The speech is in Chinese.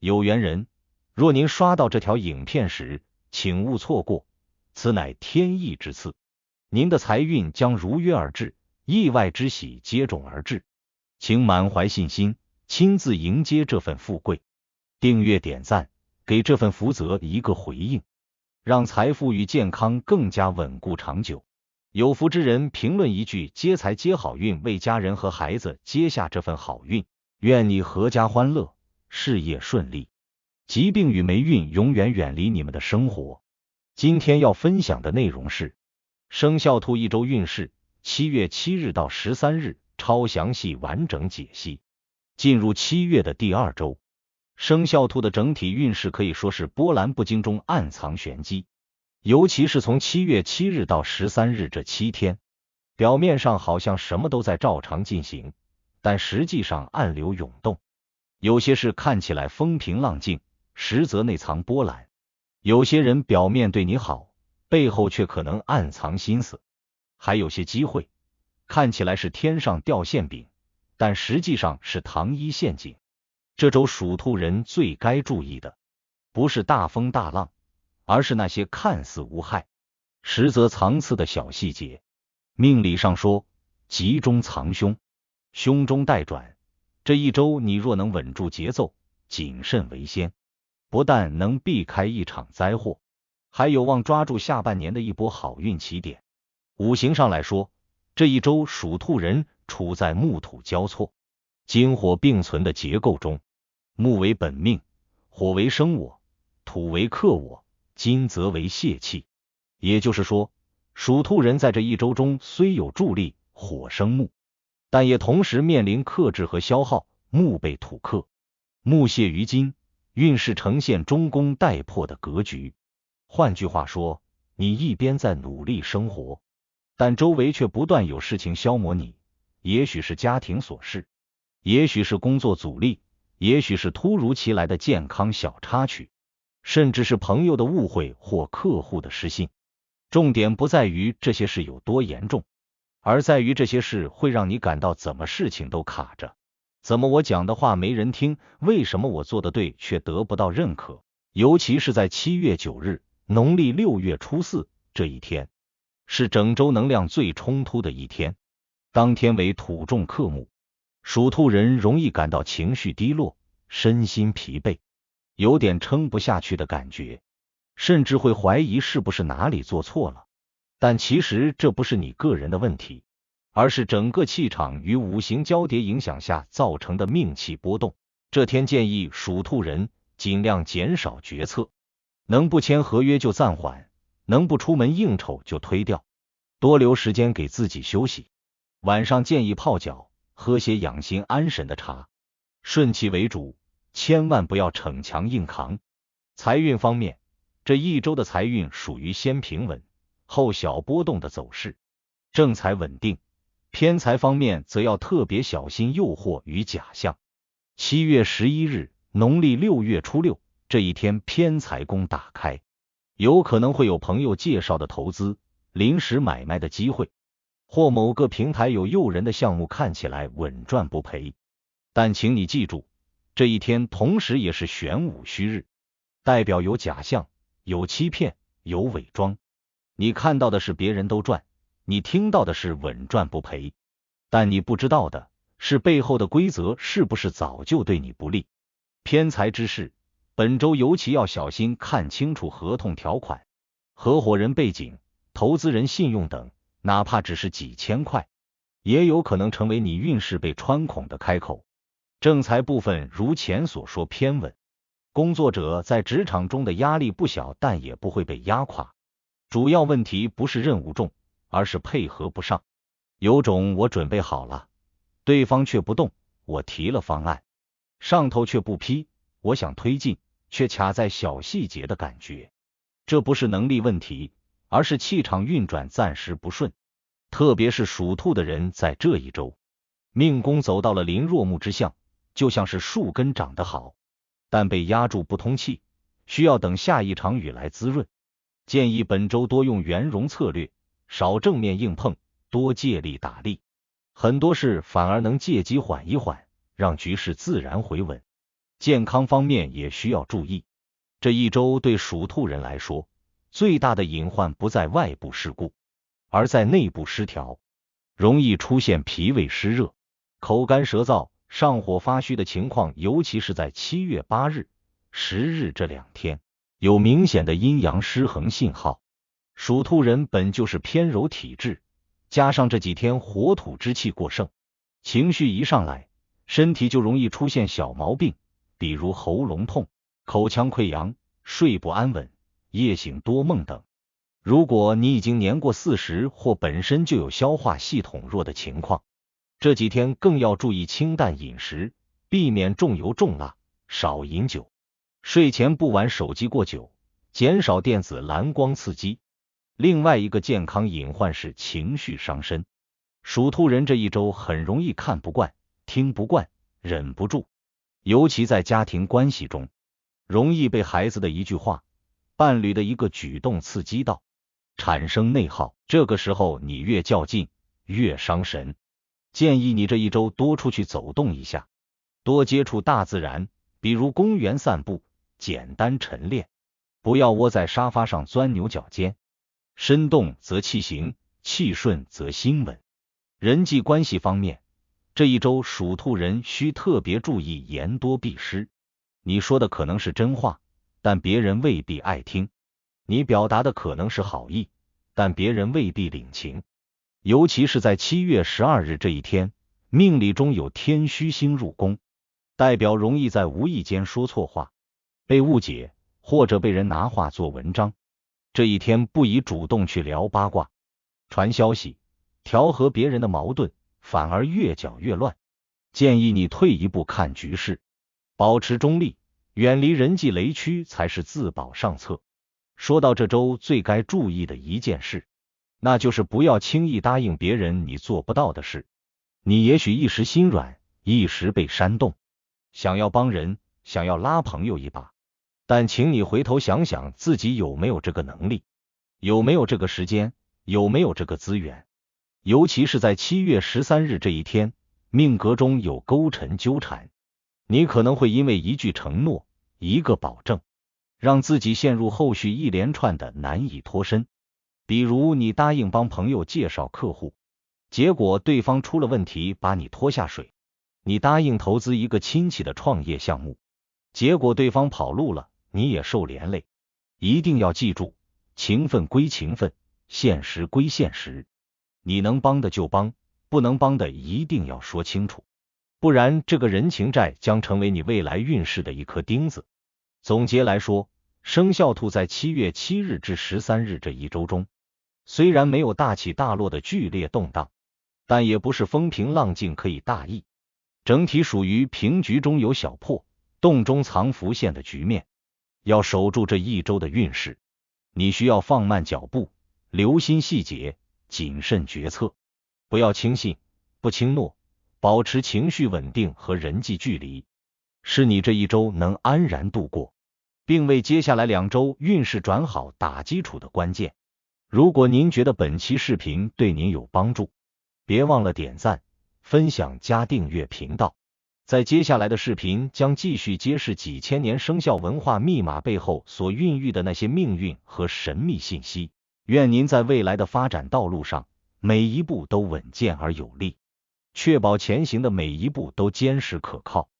有缘人，若您刷到这条影片时，请勿错过，此乃天意之赐，您的财运将如约而至，意外之喜接踵而至，请满怀信心，亲自迎接这份富贵。订阅点赞，给这份福泽一个回应，让财富与健康更加稳固长久。有福之人评论一句接财接好运，为家人和孩子接下这份好运，愿你阖家欢乐，事业顺利，疾病与霉运永远远离你们的生活。今天要分享的内容是生肖兔一周运势，7月7日到13日，超详细完整解析。进入7月的第2周，生肖兔的整体运势可以说是波澜不惊中暗藏玄机，尤其是从7月7日到13日这7天，表面上好像什么都在照常进行，但实际上暗流涌动。有些事看起来风平浪静，实则内藏波澜；有些人表面对你好，背后却可能暗藏心思；还有些机会看起来是天上掉馅饼，但实际上是糖衣陷阱。这周属兔人最该注意的，不是大风大浪，而是那些看似无害，实则藏刺的小细节。命理上说，吉中藏凶，凶中带转。这一周你若能稳住节奏，谨慎为先，不但能避开一场灾祸，还有望抓住下半年的一波好运起点。五行上来说，这一周属兔人处在木土交错、金火并存的结构中，木为本命，火为生我，土为克我，金则为泄气。也就是说，属兔人在这一周中虽有助力，火生木，但也同时面临克制和消耗，木被土克，木泄于金，运势呈现中宫带破的格局。换句话说，你一边在努力生活，但周围却不断有事情消磨你，也许是家庭琐事，也许是工作阻力，也许是突如其来的健康小插曲，甚至是朋友的误会或客户的失信。重点不在于这些事有多严重，而在于这些事会让你感到怎么事情都卡着，怎么我讲的话没人听，为什么我做的对却得不到认可。尤其是在7月9日农历6月初4这一天，是整周能量最冲突的一天。当天为土重克木，属兔人容易感到情绪低落，身心疲惫，有点撑不下去的感觉，甚至会怀疑是不是哪里做错了。但其实这不是你个人的问题，而是整个气场与五行交叠影响下造成的命气波动。这天建议属兔人尽量减少决策，能不签合约就暂缓，能不出门应酬就推掉，多留时间给自己休息。晚上建议泡脚，喝些养心安神的茶，顺其为主，千万不要逞强硬扛。财运方面，这一周的财运属于先平稳后小波动的走势，正财稳定，偏财方面则要特别小心诱惑与假象。7月11日农历6月初6这一天，偏财宫打开，有可能会有朋友介绍的投资、临时买卖的机会，或某个平台有诱人的项目看起来稳赚不赔。但请你记住，这一天同时也是玄武戌日，代表有假象、有欺骗、有伪装。你看到的是别人都赚，你听到的是稳赚不赔，但你不知道的是背后的规则是不是早就对你不利。偏财之事，本周尤其要小心看清楚合同条款、合伙人背景、投资人信用等，哪怕只是几千块，也有可能成为你运势被穿孔的开口。正财部分如前所说偏稳，工作者在职场中的压力不小，但也不会被压垮。主要问题不是任务重，而是配合不上。有种我准备好了，对方却不动，我提了方案，上头却不批，我想推进，却卡在小细节的感觉。这不是能力问题，而是气场运转暂时不顺。特别是属兔的人在这一周，命宫走到了临若木之象，就像是树根长得好，但被压住不通气，需要等下一场雨来滋润。建议本周多用圆融策略，少正面硬碰，多借力打力，很多事反而能借机缓一缓，让局势自然回稳。健康方面也需要注意。这一周对属兔人来说，最大的隐患不在外部事故，而在内部失调，容易出现脾胃湿热、口干舌燥、上火发虚的情况，尤其是在7月8日、10日这2天，有明显的阴阳失衡信号。属兔人本就是偏柔体质，加上这几天火土之气过盛，情绪一上来，身体就容易出现小毛病，比如喉咙痛、口腔溃疡、睡不安稳、夜醒多梦等。如果你已经年过40或本身就有消化系统弱的情况，这几天更要注意清淡饮食，避免重油重辣，少饮酒，睡前不玩手机过久，减少电子蓝光刺激。另外一个健康隐患是情绪伤身，属兔人这一周很容易看不惯、听不惯、忍不住，尤其在家庭关系中，容易被孩子的一句话、伴侣的一个举动刺激到，产生内耗。这个时候你越较劲，越伤神。建议你这一周多出去走动一下，多接触大自然，比如公园散步，简单晨练，不要窝在沙发上钻牛角尖。身动则气行，气顺则心稳。人际关系方面，这一周属兔人需特别注意言多必失。你说的可能是真话，但别人未必爱听；你表达的可能是好意，但别人未必领情。尤其是在7月12日这一天，命理中有天虚星入宫，代表容易在无意间说错话，被误解，或者被人拿话做文章。这一天不宜主动去聊八卦、传消息、调和别人的矛盾，反而越搅越乱。建议你退一步看局势，保持中立，远离人际雷区才是自保上策。说到这周最该注意的一件事，那就是不要轻易答应别人你做不到的事。你也许一时心软，一时被煽动，想要帮人，想要拉朋友一把，但请你回头想想自己有没有这个能力，有没有这个时间，有没有这个资源。尤其是在7月13日这一天，命格中有勾陈纠缠，你可能会因为一句承诺、一个保证，让自己陷入后续一连串的难以脱身。比如你答应帮朋友介绍客户，结果对方出了问题把你拖下水；你答应投资一个亲戚的创业项目，结果对方跑路了，你也受连累。一定要记住，情分归情分，现实归现实，你能帮的就帮，不能帮的一定要说清楚，不然这个人情债将成为你未来运势的一颗钉子。总结来说，生肖兔在7月7日至13日这一周中，虽然没有大起大落的剧烈动荡，但也不是风平浪静可以大意，整体属于平局中有小破，洞中藏伏线的局面。要守住这一周的运势，你需要放慢脚步，留心细节，谨慎决策，不要轻信，不轻诺，保持情绪稳定和人际距离，是你这一周能安然度过，并为接下来2周运势转好打基础的关键。如果您觉得本期视频对您有帮助，别忘了点赞、分享加订阅频道。在接下来的视频将继续揭示几千年生肖文化密码背后所孕育的那些命运和神秘信息。愿您在未来的发展道路上，每一步都稳健而有力，确保前行的每一步都坚实可靠。